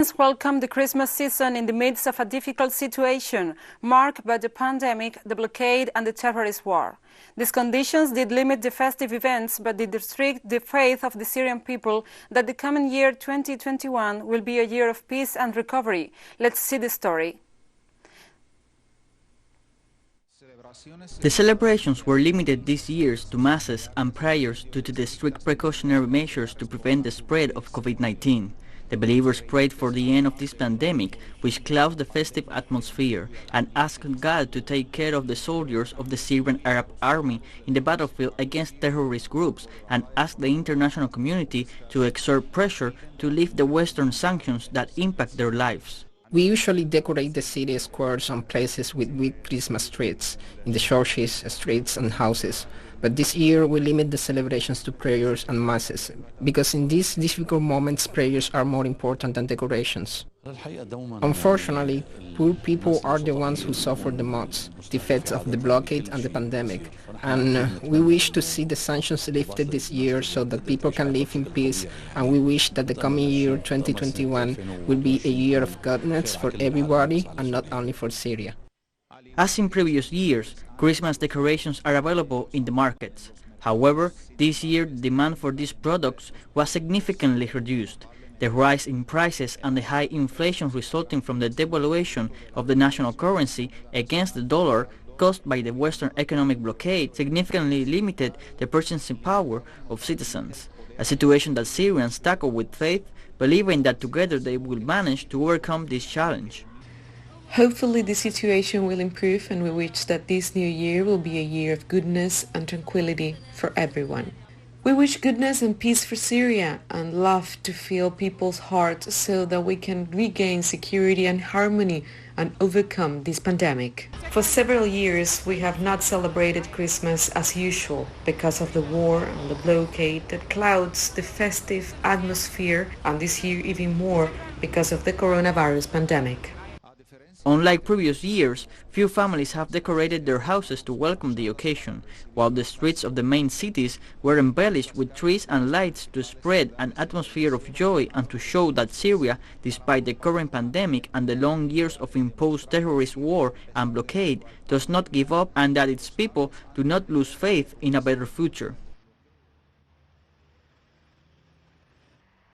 Welcome the Christmas season in the midst of a difficult situation marked by the pandemic, the blockade and the terrorist war. These conditions did limit the festive events but did restrict the faith of the Syrian people that the coming year 2021 will be a year of peace and recovery. Let's see the story. The celebrations were limited this year to masses and prayers due to the strict precautionary measures to prevent the spread of COVID-19. The believers prayed for the end of this pandemic, which clouds the festive atmosphere, and asked God to take care of the soldiers of the Syrian Arab army in the battlefield against terrorist groups, and asked the international community to exert pressure to lift the Western sanctions that impact their lives. We usually decorate the city squares and places with big Christmas trees in the churches, streets and houses. But this year we limit the celebrations to prayers and masses, because in these difficult moments prayers are more important than decorations. Unfortunately, poor people are the ones who suffer the most, the effects of the blockade and the pandemic, and we wish to see the sanctions lifted this year so that people can live in peace, and we wish that the coming year 2021 will be a year of goodness for everybody and not only for Syria. As in previous years, Christmas decorations are available in the markets. However, this year the demand for these products was significantly reduced. The rise in prices and the high inflation resulting from the devaluation of the national currency against the dollar caused by the Western economic blockade significantly limited the purchasing power of citizens, a situation that Syrians tackle with faith, believing that together they will manage to overcome this challenge. Hopefully the situation will improve, and we wish that this new year will be a year of goodness and tranquility for everyone. We wish goodness and peace for Syria and love to fill people's hearts so that we can regain security and harmony and overcome this pandemic. For several years we have not celebrated Christmas as usual because of the war and the blockade that clouds the festive atmosphere, and this year even more because of the coronavirus pandemic. Unlike previous years, few families have decorated their houses to welcome the occasion, while the streets of the main cities were embellished with trees and lights to spread an atmosphere of joy and to show that Syria, despite the current pandemic and the long years of imposed terrorist war and blockade, does not give up and that its people do not lose faith in a better future.